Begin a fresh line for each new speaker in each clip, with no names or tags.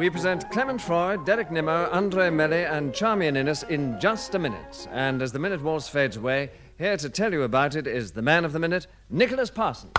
we present Clement Freud, Derek Nimmo, Andree, Melly and Charmian in just a minute. And as the minute waltz fades away, here to tell you about it is the man of the minute, Nicholas Parsons.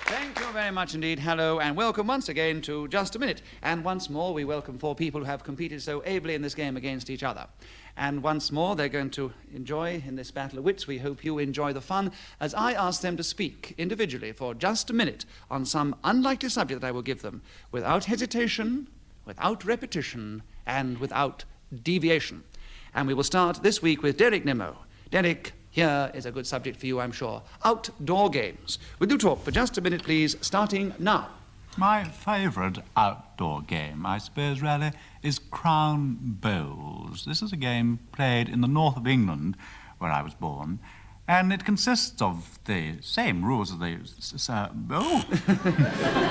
Thank you very much indeed. Hello and welcome once again to Just a Minute. And once more we welcome four people who have competed so ably in this game against each other. And once more they're going to enjoy in this battle of wits. We hope you enjoy the fun as I ask them to speak individually for just a minute on some unlikely subject that I will give them, without hesitation, without repetition and without deviation. And we will start this week with Derek Nimmo. Derek, here is a good subject for you, I'm sure. Outdoor games. Will you talk for just a minute, please, starting now?
My favourite outdoor game, I suppose, really, is Crown Bowls. This is a game played in the north of England, where I was born, and it consists of the same rules as the...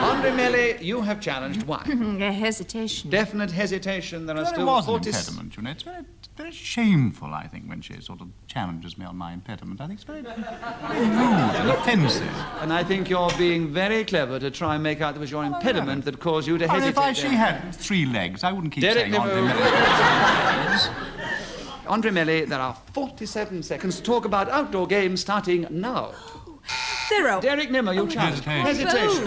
Andree, Melly, you have challenged. Why?
Hesitation.
Definite hesitation. There are
There
still
was an
40...
impediment, you know. It's very shameful, I think, when she sort of challenges me on my impediment. I think it's very rude and offensive.
And I think you're being very clever to try and make out that it was your impediment that caused you to hesitate.
If she had 3 legs, I wouldn't keep
Derek
saying Andree
Nimmo.
Melly.
Andree, Melly, there are 47 seconds to talk about outdoor games starting now.
0.
Derek Nimmo, you challenged. Hesitation.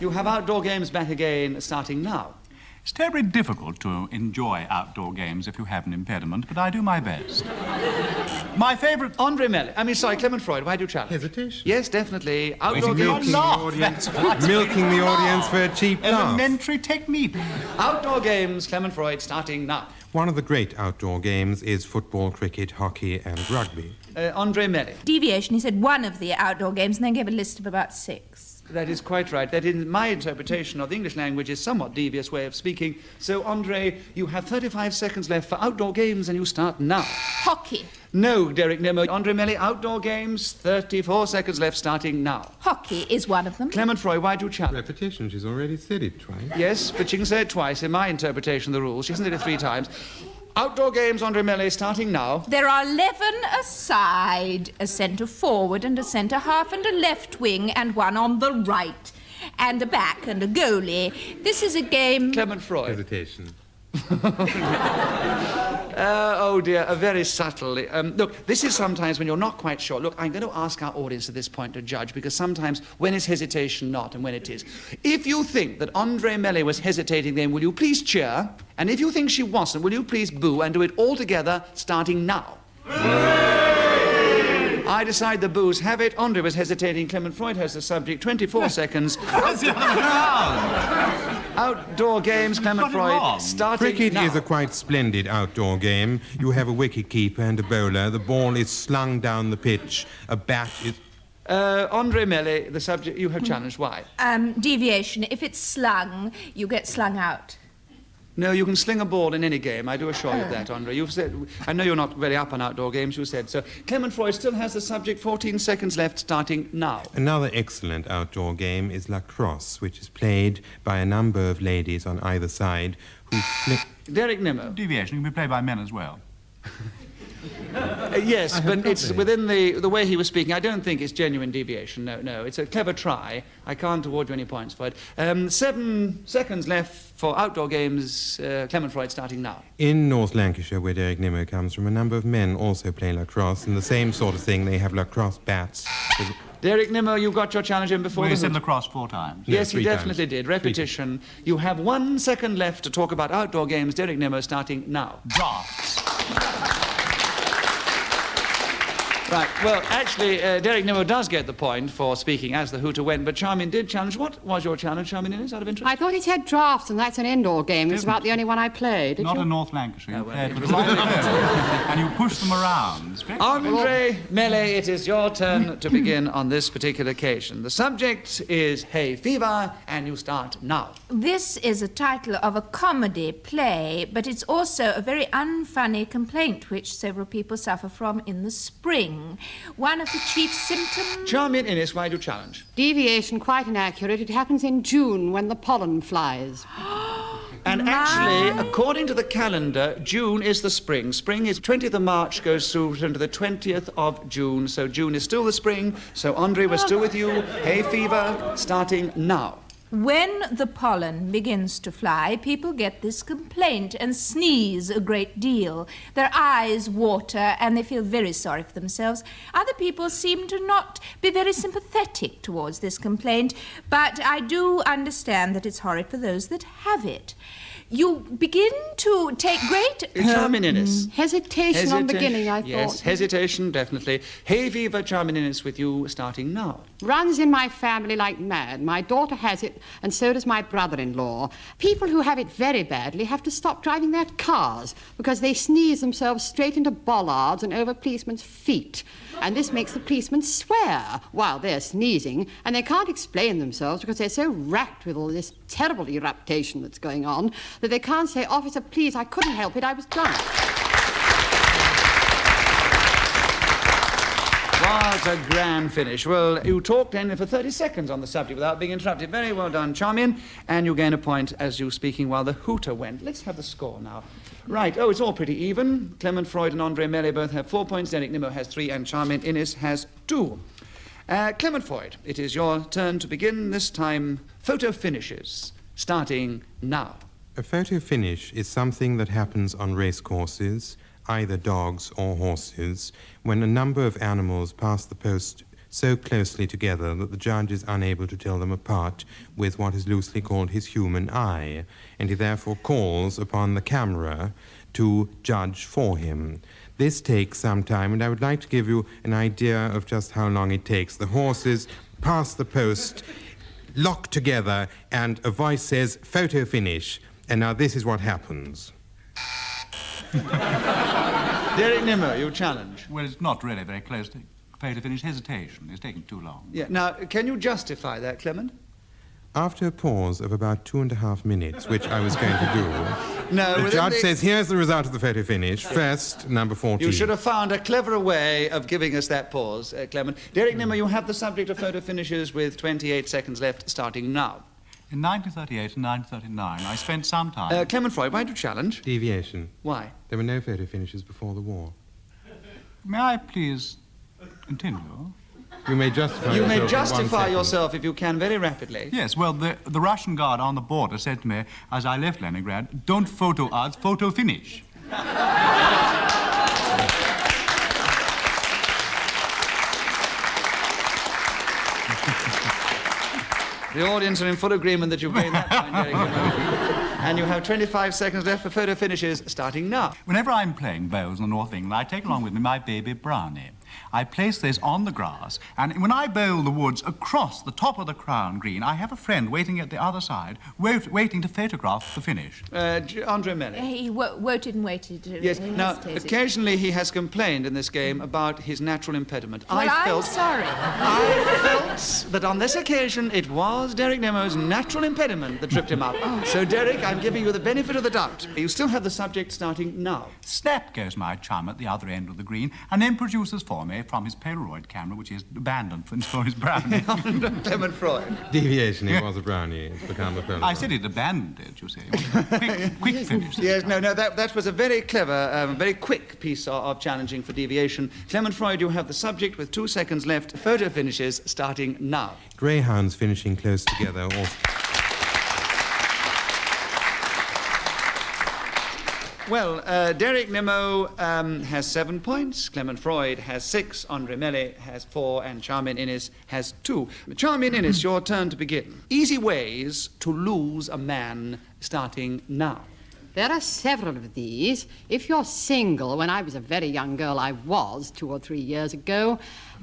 You have outdoor games back again starting now.
It's terribly difficult to enjoy outdoor games if you have an impediment, but I do my best. My favourite...
Andree, Melly, Clement Freud, why do you challenge?
Hesitation.
Yes, definitely. Outdoor
Milking
games.
the audience, milking the audience for a cheap laugh.
Elementary technique.
Outdoor games, Clement Freud, starting now.
One of the great outdoor games is football, cricket, hockey and rugby.
Andree, Melly.
Deviation. He said one of the outdoor games and then gave a list of about 6.
That is quite right. That, in my interpretation of the English language, is a somewhat devious way of speaking. So, Andree, you have 35 seconds left for outdoor games, and you start now.
Hockey.
No, Derek Nimmo. Andree, Melly, outdoor games, 34 seconds left, starting now.
Hockey is one of them.
Clement Freud, why do you challenge?
Repetition, she's already said it twice.
Yes, but she can say it twice in my interpretation of the rules. She hasn't said it 3 times. Outdoor games, Andree, Melly, starting now.
There are 11 aside, a centre forward and a centre half and a left wing and one on the right, and a back and a goalie. This is a game...
Clement Freud.
Hesitation.
Oh dear, a very subtle... look, this is sometimes when you're not quite sure. Look, I'm going to ask our audience at this point to judge, because sometimes when is hesitation not and when it is. If you think that Andree Melly was hesitating then, will you please cheer? And if you think she wasn't, will you please boo and do it all together, starting now? I decide the boos have it. Andree was hesitating. Clement Freud has the subject. 24 seconds.
That's the other way around.
Outdoor games, Clement Freud, starting
Cricket
now.
is a quite splendid outdoor game. You have a wicket-keeper and a bowler. The ball is slung down the pitch. A bat is...
Andree Melly, the subject you have challenged. Why?
Deviation. If it's slung, you get slung out.
No, you can sling a ball in any game. I do assure you of that, Andree. You've said... I know you're not very up on outdoor games, you said so. Clement Freud still has the subject. 14 seconds left, starting now.
Another excellent outdoor game is lacrosse, which is played by a number of ladies on either side who flick...
Derek Nimmo.
Deviation can be played by men as well.
Yes, but it's within the way he was speaking. I don't think it's genuine deviation. No. It's a clever try. I can't award you any points for it. 7 seconds left for outdoor games. Clement Freud starting now.
In North Lancashire, where Derek Nimmo comes from, a number of men also play lacrosse, and the same sort of thing. They have lacrosse bats.
Derek Nimmo, you got your challenge in before
We
the
said
hood.
lacrosse 4 times.
Yes, he
3
definitely
times.
did. Repetition. You have 1 second left to talk about outdoor games. Derek Nimmo starting now.
Drafts.
Right, well, actually, Derek Nimmo does get the point for speaking as the hooter went, but Charmian did challenge. What was your challenge, Charmian, out of interest?
I thought he said drafts, and that's an indoor game. It's about the only one I played. Did
Not
you?
in North Lancashire. You
well,
played
it
with
was-
right and you push them around. It's very
Andree Melly, it is your turn to begin on this particular occasion. The subject is hay fever, and you start now.
This is a title of a comedy play, but it's also a very unfunny complaint which several people suffer from in the spring. One of the chief symptoms...
Charmian Innes, why do you challenge?
Deviation quite inaccurate. It happens in June when the pollen flies.
And actually, according to the calendar, June is the spring. Spring is 20th of March, goes through to the 20th of June. So June is still the spring. So, Andree, we're still with you. Hay fever, starting now.
When the pollen begins to fly, people get this complaint and sneeze a great deal. Their eyes water and they feel very sorry for themselves. Other people seem to not be very sympathetic towards this complaint, but I do understand that it's horrid for those that have it. You begin to take great...
Charmian Innes.
Hesitation on beginning, I thought.
Yes, hesitation, definitely. Hay fever, Charmian Innes, with you starting now.
Runs in my family like mad. My daughter has it, and so does my brother-in-law. People who have it very badly have to stop driving their cars because they sneeze themselves straight into bollards and over policemen's feet. And this makes the policemen swear while they're sneezing, and they can't explain themselves because they're so racked with all this terrible eruption that's going on that they can't say, "Officer, please, I couldn't help it, I was drunk."
What a grand finish. Well, you talked then for 30 seconds on the subject without being interrupted. Very well done, Charmian. And you gain a point as you were speaking while the hooter went. Let's have the score now. Right, oh, it's all pretty even. Clement Freud and Andree Melly both have 4 points. Derek Nimmo has 3 and Charmian Innes has 2. Clement Freud, it is your turn to begin. This time, photo finishes, starting now.
A photo finish is something that happens on racecourses, either dogs or horses, when a number of animals pass the post so closely together that the judge is unable to tell them apart with what is loosely called his human eye, and he therefore calls upon the camera to judge for him. This takes some time, and I would like to give you an idea of just how long it takes. The horses pass the post, lock together, and a voice says, "Photo finish." And now this is what happens.
Derek Nimmo, you challenge.
Well, it's not really very close to photo finish. Hesitation. It's taking too long.
Yeah. Now, can you justify that, Clement?
After a pause of about 2.5 minutes, which I was going to do,
No,
the judge says, "Here's the result of the photo finish. First, number 14.
You should have found a cleverer way of giving us that pause, Clement. Derek Nimmo, you have the subject of photo finishes with 28 seconds left, starting now.
In 1938 and 1939, I spent some time...
Clement Freud, why do you challenge?
Deviation.
Why?
There were no photo finishes before the war.
May I please continue?
You may justify
You
yourself
may
in 1
justify
second.
yourself if you can very rapidly.
Yes, well, the Russian guard on the border said to me as I left Leningrad, "Don't photo us, photo finish."
The audience are in full agreement that you've gained that point, Derek Nimmo. And you have 25 seconds left for photo finishes, starting now.
Whenever I'm playing bowls in the north of England, I take along with me my baby Brownie. I place this on the grass, and when I bowl the woods across the top of the crown green, I have a friend waiting at the other side, waiting to photograph the finish.
Andree Melly.
He waited and waited.
Yes,
he
now,
hesitated.
occasionally he has complained in this game about his natural impediment.
Well, I'm sorry.
I felt that on this occasion it was Derek Nimmo's natural impediment that tripped him up. So, Derek, I'm giving you the benefit of the doubt. You still have the subject starting now.
Snap goes my chum at the other end of the green, and then produces for me from his Polaroid camera, which he has abandoned for his Brownie.
Clement Freud.
Deviation, it was a Brownie. It's become a Polaroid.
I said he'd abandoned it, you see. Quick finish.
Yes, no, that was a very clever, very quick piece of challenging for deviation. Clement Freud, you have the subject with 2 seconds left. Photo finishes starting now.
Greyhounds finishing close together or...
Well, Derek Nimmo has 7 points, Clement Freud has 6, Andree Melly has 4, and Charmian Innes has 2. Charmian Innes, your turn to begin. Easy ways to lose a man, starting now.
There are several of these. If you're single, when I was a very young girl, I was 2 or 3 years ago,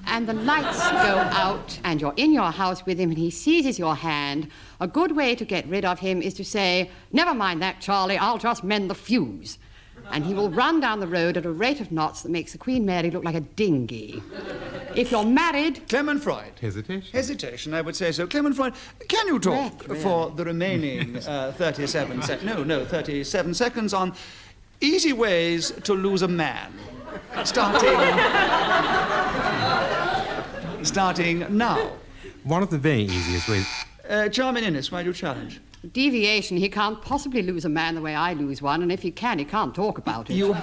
and the lights go out and you're in your house with him and he seizes your hand, a good way to get rid of him is to say, "Never mind that, Charlie, I'll just mend the fuse." And he will run down the road at a rate of knots that makes the Queen Mary look like a dinghy. If you're married...
Clement Freud.
Hesitation.
Hesitation, I would say so. Clement Freud, can you talk for the remaining 37 seconds on easy ways to lose a man? Starting now.
One of the very easiest ways...
Charmian Innes, why do you challenge?
Deviation, he can't possibly lose a man the way I lose one, and if he can, he can't talk about it.
You...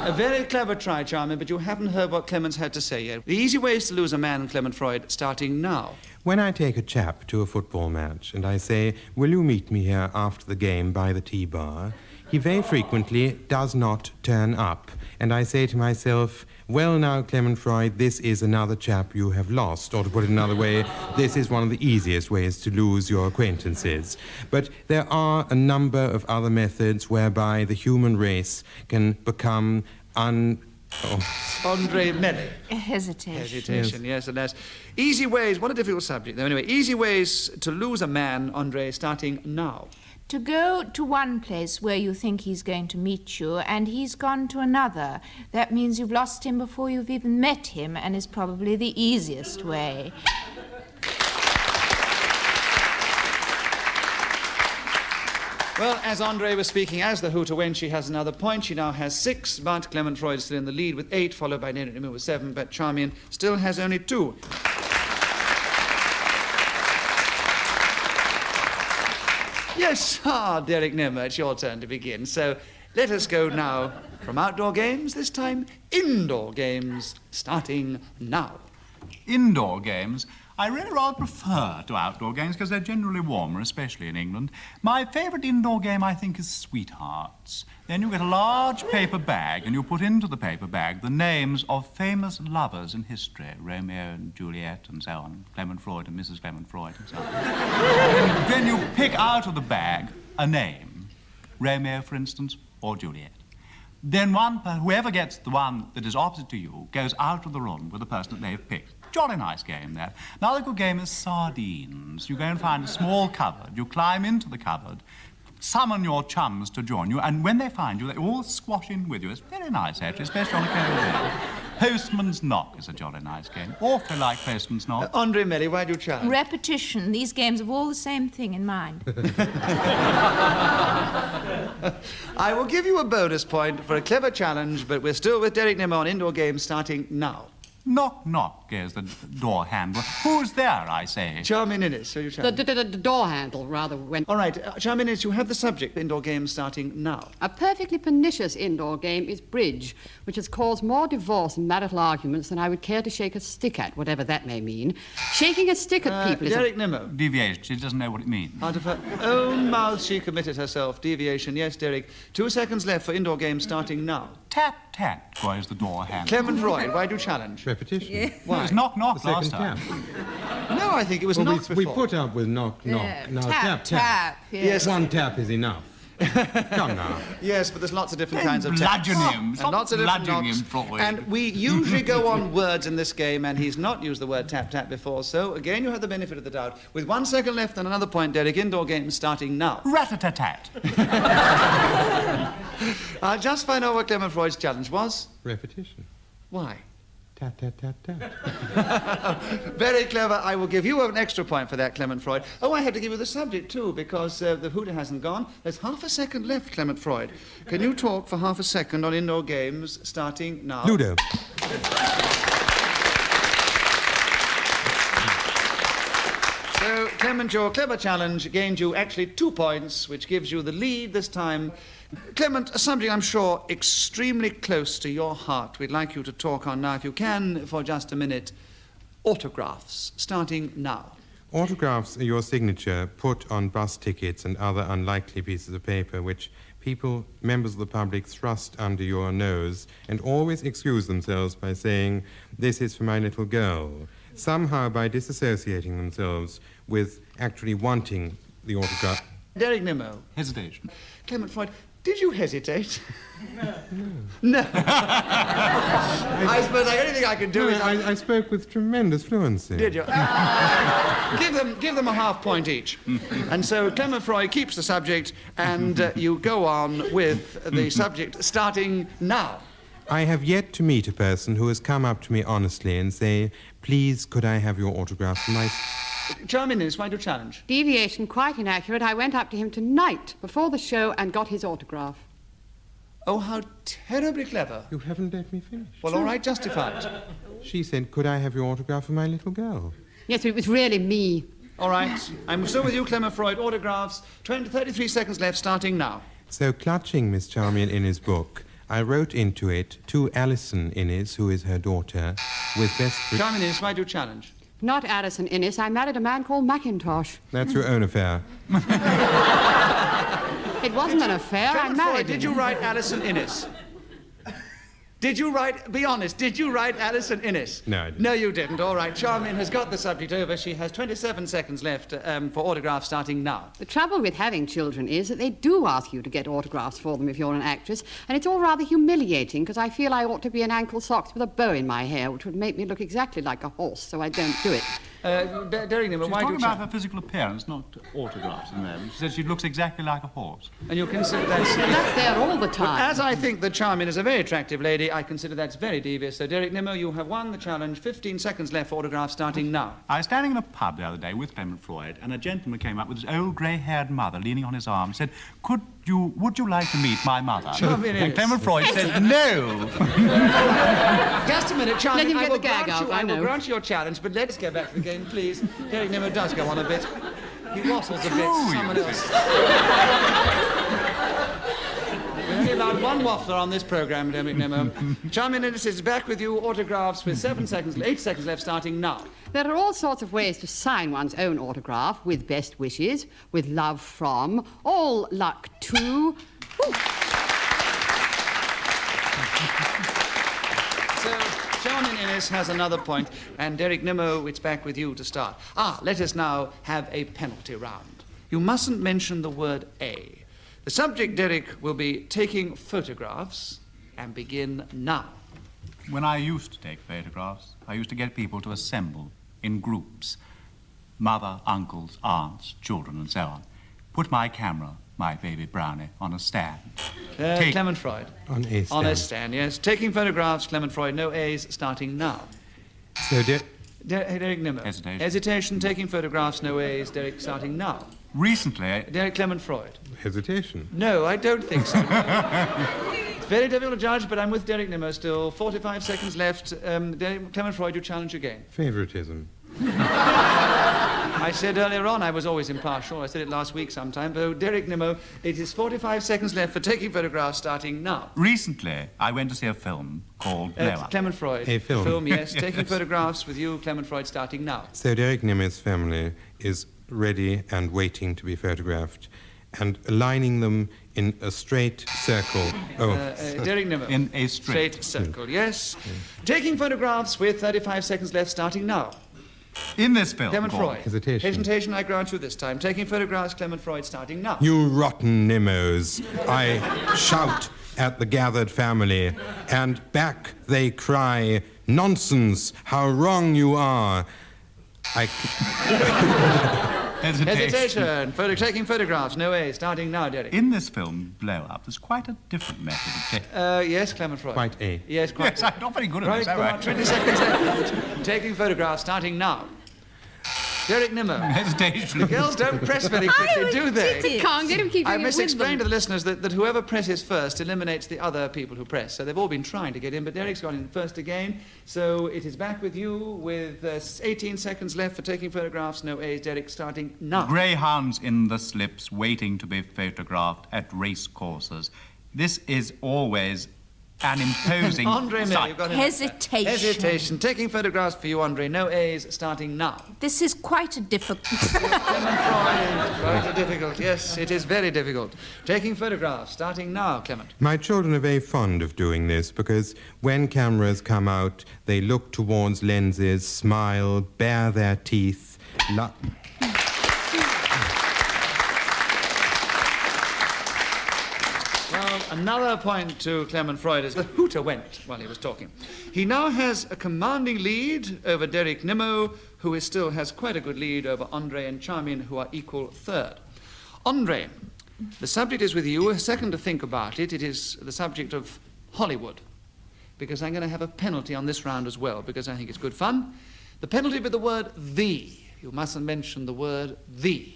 A very clever try, Charmian, but you haven't heard what Clement's had to say yet. The easy ways to lose a man, Clement Freud, starting now.
When I take a chap to a football match and I say, will you meet me here after the game by the tea bar, he very frequently does not turn up. And I say to myself, well now, Clement Freud, this is another chap you have lost. Or to put it another way, this is one of the easiest ways to lose your acquaintances. But there are a number of other methods whereby the human race can become
Andree, Melly.
Hesitation.
Hesitation, yes, and that's easy ways. What a difficult subject, though. Anyway, easy ways to lose a man, Andree, starting now.
To go to one place where you think he's going to meet you and he's gone to another. That means you've lost him before you've even met him, and is probably the easiest way.
Well, as Andree was speaking, as the Hooter went, she has another point. She now has 6, but Clement Freud is still in the lead with 8, followed by Derek Nimmo with 7, but Charmian still has only 2. Yes, Derek Nimmo, it's your turn to begin. So let us go now from outdoor games, this time indoor games, starting now.
Indoor games, I really rather prefer to outdoor games because they're generally warmer, especially in England. My favourite indoor game, I think, is Sweethearts. Then you get a large paper bag and you put into the paper bag the names of famous lovers in history, Romeo and Juliet and so on, Clement Freud and Mrs. Clement Freud and so on. Then you pick out of the bag a name, Romeo, for instance, or Juliet. Then whoever gets the one that is opposite to you goes out of the room with the person that they've picked. Jolly nice game, that. Another good game is sardines. You go and find a small cupboard. You climb into the cupboard, summon your chums to join you, and when they find you, they all squash in with you. It's very nice, actually, especially on a cold day. Postman's Knock is a jolly nice game. Awfully like Postman's Knock.
Andree, Melly, why do you challenge?
Repetition. These games have all the same thing in mind.
I will give you a bonus point for a clever challenge, but we're still with Derek Nimmo on indoor games starting now.
Knock, knock, goes the door handle. Who's there, I say?
Charmian Innes, so you challenge.
The door handle, rather, went...
All right, Charmian Innes, you have the subject, indoor games starting now.
A perfectly pernicious indoor game is bridge, which has caused more divorce and marital arguments than I would care to shake a stick at, whatever that may mean. Shaking a stick at people is...
Derek Nimmo.
Deviation, she doesn't know what it means.
Out of her own mouth, she committed herself. Deviation, yes, Derek. 2 seconds left for indoor games starting now.
Tap, tap, goes the door handle.
Clement Freud, why do you challenge?
Repetition.
Yeah.
Why?
It was knock, knock
The
last
second
time.
tap.
No, I think it was
Well,
knock
we
before.
put up with knock, knock. Now tap, tap.
Yes.
One tap is enough. Come now.
Yes, but there's lots of different kinds of taps.
Bludgeon him.
And
Stop
lots of different
bludgeoning
knocks.
him, Freud.
And we usually go on words in this game, and he's not used the word tap tap before. So again, you have the benefit of the doubt. With 1 second left and another point, Derek, indoor game starting now.
Rat-a-tat-tat.
I'll just find out what Clement Freud's challenge was.
Repetition.
Why?
Tap, tap, tap, tap.
Very clever. I will give you an extra point for that, Clement Freud. Oh, I had to give you the subject, too, because the Hooter hasn't gone. There's half a second left, Clement Freud. Can you talk for half a second on indoor games starting now?
Ludo.
So, Clement, your clever challenge gained you actually 2 points, which gives you the lead this time. Clement, a subject I'm sure extremely close to your heart. We'd like you to talk on now, if you can, for just a minute. Autographs, starting now.
Autographs are your signature put on bus tickets and other unlikely pieces of paper which people, members of the public, thrust under your nose and always excuse themselves by saying, this is for my little girl, somehow by disassociating themselves with actually wanting the autograph.
Derek Nimmo.
Hesitation.
Clement Freud, did you hesitate? No. I suppose the only thing I could do is...
I spoke with tremendous fluency.
Did you? give them a half point each. And so Clement Freud keeps the subject, and you go on with the subject starting now.
I have yet to meet a person who has come up to me honestly and say, please, could I have your autograph for my...
Charmian Innes, why do you challenge?
Deviation, quite inaccurate. I went up to him tonight before the show and got his autograph.
Oh, how terribly clever.
You haven't let me finish.
Well, all right, justified.
She said, could I have your autograph for my little girl?
Yes, but it was really me.
All right. I'm still with you, Clement Freud. Autographs. 33 seconds left, starting now.
So, clutching Miss Charmian in his book, I wrote into it to Alison Innes, who is her daughter, with best...
Charmian Innes, why do you challenge?
Not Addison Innes. I married a man called Mackintosh.
That's your own affair.
It wasn't an affair.
Clement
I married
Freud,
him.
did you write Alison Innes? Did you write, be honest, did you write Alison Innes?
No, I didn't.
No, you didn't. All right, Charmian has got the subject over. She has 27 seconds left for autographs starting now.
The trouble with having children is that they do ask you to get autographs for them if you're an actress, and it's all rather humiliating because I feel I ought to be in ankle socks with a bow in my hair, which would make me look exactly like a horse, so I don't do it.
Derek Nimmo,
She's
why do
talking
you
about her physical appearance, not autographs in there. She says she looks exactly like a horse.
And you consider that...
That's there all the time.
As I think that Charmian is a very attractive lady, I consider that's very devious. So, Derek Nimmo, you have won the challenge. 15 seconds left for autographs starting now.
I was standing in a pub the other day with Clement Freud, and a gentleman came up with his old grey-haired mother leaning on his arm and said, would you like to meet my mother?
Charmian
And
is.
Clement Freud said, no.
Just a minute, Charmian.
Let him
I
get
will
the gag
grant
out,
you,
I
I will
know.
grant you your challenge, but let's get back to the game, please. Derek Nimmo does go on a bit. He waffles a bit. Someone else. We only allowed one waffler on this programme, Derek Nimmo. Charmian Innes is back with you. Autographs with 8 seconds left, starting now.
There are all sorts of ways to sign one's own autograph, with best wishes, with love from, all luck to...
So, Charmian Innes has another point, and Derek Nimmo, it's back with you to start. Let us now have a penalty round. You mustn't mention the word A. The subject, Derek, will be taking photographs, and begin now.
When I used to take photographs, I used to get people to assemble in groups. Mother, uncles, aunts, children, and so on. Put my camera, my baby brownie, on a stand.
Clement Freud.
On a stand.
On a stand, yes. Taking photographs, Clement Freud, no A's, starting now.
So,
Derek Nimmo.
Hesitation.
Hesitation, taking photographs, no A's, Derek, starting now.
Recently,
Derek Clement Freud.
hesitation.
No, I don't think so. It's very difficult to judge, but I'm with Derek Nimmo still. 45 seconds left. Clement Freud, you challenge again.
Favoritism.
I said earlier on I was always impartial. I said it last week sometime. But Derek Nimmo, it is 45 seconds left for taking photographs starting now.
recently, I went to see a film called Blow Up.
Clement Freud.
A film.
Film, yes. Taking photographs with you, Clement Freud, starting now.
So, Derek Nimmo's family is ready and waiting to be photographed, and aligning them in a straight circle.
Derek Nimmo.
In a straight.
circle, yes. Taking photographs with 35 seconds left starting now.
In this film
Clement
called...
Freud.
Hesitation.
Hesitation, I grant you this time. Taking photographs, Clement Freud, starting now.
You rotten Nimmos, I shout at the gathered family, and back they cry, nonsense, how wrong you are.
Hesitation. Taking photographs, no A, starting now, Derek.
In this film, Blow Up, there's quite a different method of taking...
Yes, Clement Freud.
Quite A.
Yes, quite
Yes, I'm not very good at
Right,
this, am
come
I?
on, 20 seconds left. Taking photographs, starting now. Derek Nimmo.
Hesitation.
Girls don't press very quickly, do they?
cheated.
Can't get him keeping
I
it
must
with
explain
them.
to the listeners that whoever presses first eliminates the other people who press. So they've all been trying to get in, but Derek's gone in first again. So it is back with you with 18 seconds left for taking photographs. No A's. Derek starting now.
Greyhounds in the slips waiting to be photographed at race courses. This is always an imposing
Andree, Melly,
sight.
you've got it.
Hesitation.
Hesitation. Taking photographs for you, Andree. No A's. Starting now.
This is quite a difficult...
Clement Freud. Quite difficult. Yes, it is very difficult. Taking photographs. Starting now, Clement.
My children are very fond of doing this because when cameras come out, they look towards lenses, smile, bare their teeth.
Well, another point to Clement Freud is the hooter went while he was talking. He now has a commanding lead over Derek Nimmo, who still has quite a good lead over Andree and Charmian, who are equal third. Andree, the subject is with you. A second to think about it. It is the subject of Hollywood, because I'm going to have a penalty on this round as well, because I think it's good fun. The penalty with the word the. You mustn't mention the word the.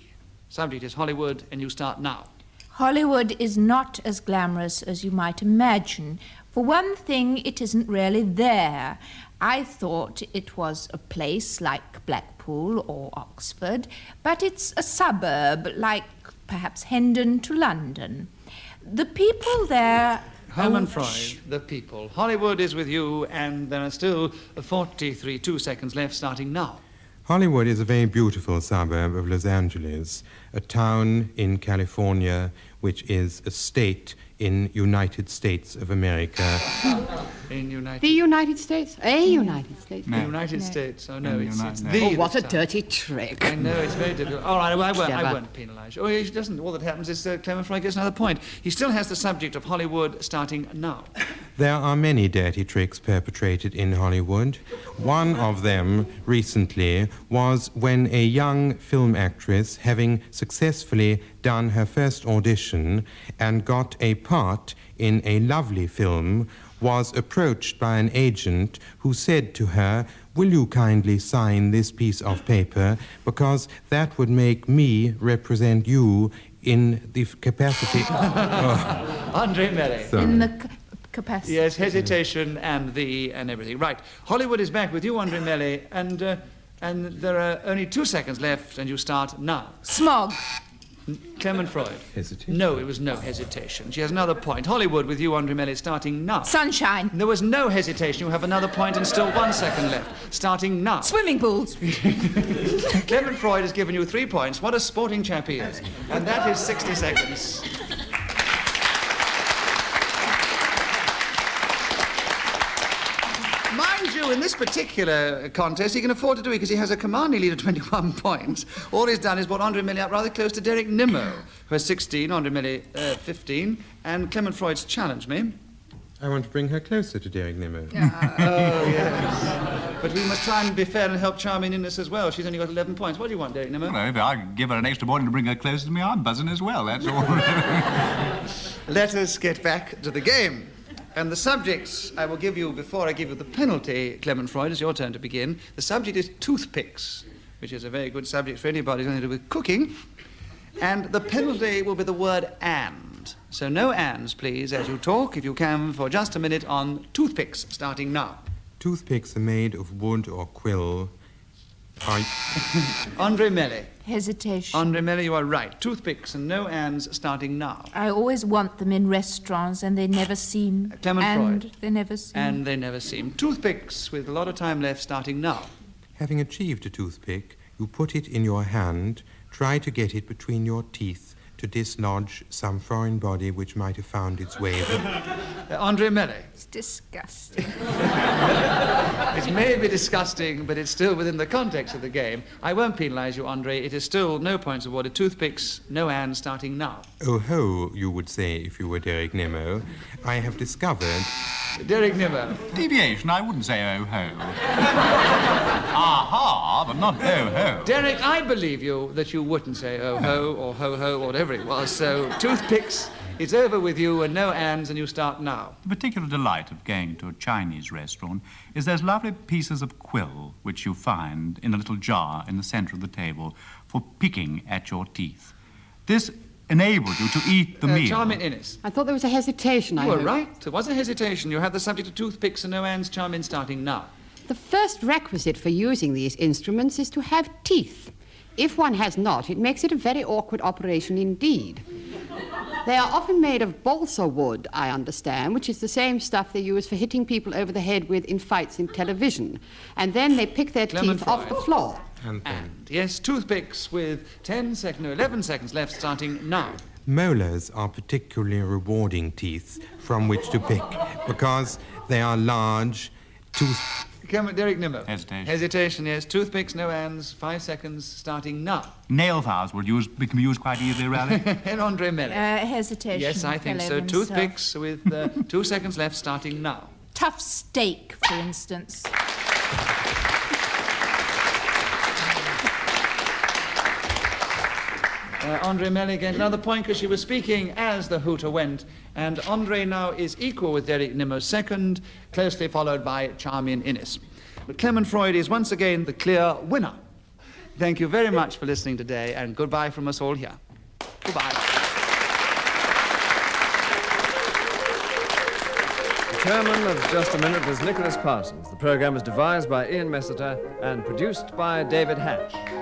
Subject is Hollywood, and you start now.
Hollywood is not as glamorous as you might imagine. For one thing, it isn't really there. I thought it was a place like Blackpool or Oxford, but it's a suburb like perhaps Hendon to London. The people there...
Clement Freud, the people. Hollywood is with you, and there are still 2 seconds left, starting now.
Hollywood is a very beautiful suburb of Los Angeles, a town in California which is a state in United States of America.
In United...
The United States? A United States?
The United States. Oh, no, it's
no.
the...
Oh, what a
this time.
dirty trick.
I know, it's very difficult. All right, I
Clever.
won't penalise you. Oh, he doesn't. All that happens is Clement Freud gets another point. He still has the subject of Hollywood starting now.
There are many dirty tricks perpetrated in Hollywood. One of them recently was when a young film actress, having successfully done her first audition and got a part in a lovely film, was approached by an agent who said to her, "Will you kindly sign this piece of paper, because that would make me represent you in the capacity..."
Andree Melly.
In the capacity.
Yes, hesitation and everything. Right. Hollywood is back with you, Andree Melly, and there are only 2 seconds left, and you start now.
Smog.
Clement Freud.
Hesitation?
No, it was no hesitation. She has another point. Hollywood with you, Andree Melly, starting now.
Sunshine.
There was no hesitation. You have another point and still 1 second left. Starting now.
Swimming pools.
Clement Freud has given you 3 points. What a sporting chap he is. And that is 60 seconds. Mind you, in this particular contest, he can afford to do it because he has a commanding lead of 21 points. All he's done is brought Andree Melly up rather close to Derek Nimmo, who has 16, Andree Melly 15, and Clement Freud's challenged me.
I want to bring her closer to Derek Nimmo.
Oh, yes. But we must try and be fair and help Charmian in this as well. She's only got 11 points. What do you want, Derek Nimmo?
Well, if I give her an extra point to bring her closer to me, I'm buzzing as well, that's all.
Let us get back to the game. And the subjects I will give you before I give you the penalty, Clement Freud, it's your turn to begin. The subject is toothpicks, which is a very good subject for anybody who's going to do with cooking. And the penalty will be the word and. So no ands, please, as you talk, if you can, for just a minute on toothpicks, starting now.
Toothpicks are made of wood or quill.
Andree Melly.
Hesitation.
Andree Melly, you are right. Toothpicks and no ands, starting now.
I always want them in restaurants, and they never seem.
Clement
and
Freud.
they never seem.
And they never seem. Toothpicks, with a lot of time left, starting now.
Having achieved a toothpick, you put it in your hand, try to get it between your teeth to dislodge some foreign body which might have found its way.
Andree Melly.
It's disgusting.
It may be disgusting, but it's still within the context of the game. I won't penalise you, Andree. It is still no points awarded. Toothpicks, no ands, starting now.
Oh ho, you would say if you were Derek Nimmo. I have discovered...
Derek Nimmo.
Deviation, I wouldn't say oh-ho. Aha, but not ho-ho.
Derek, I believe you that you wouldn't say oh-ho or ho-ho or whatever it was. So, toothpicks, it's over with you and no ands, and you start now.
The particular delight of going to a Chinese restaurant is those lovely pieces of quill which you find in a little jar in the centre of the table for picking at your teeth. This enables you to eat the meal.
Charmian Innes.
I thought there was a hesitation.
You were right. There was a hesitation. You have the subject of toothpicks and no ands, Charmian, starting now.
The first requisite for using these instruments is to have teeth. If one has not, it makes it a very awkward operation indeed. They are often made of balsa wood, I understand, which is the same stuff they use for hitting people over the head with in fights in television. And then they pick their
Clement
teeth off
Freud.
the floor.
And, yes, toothpicks with 11 seconds left, starting now.
Molars are particularly rewarding teeth from which to pick because they are large,
Derek Nimmo.
Hesitation.
Hesitation, yes. Toothpicks, no ands, 5 seconds, starting now.
Nail files can be used quite easily, really.
And Andree Melly.
Hesitation.
Yes, I think
fell
so.
over himself.
Toothpicks with 2 seconds left, starting now.
Tough steak, for instance.
Andree Melly gained another point because she was speaking as the hooter went. And Andree now is equal with Derek Nimmo second, closely followed by Charmian Innes. But Clement Freud is once again the clear winner. Thank you very much for listening today, and goodbye from us all here. Goodbye.
chairman of Just a Minute was Nicholas Parsons. The program was devised by Ian Messiter and produced by David Hatch.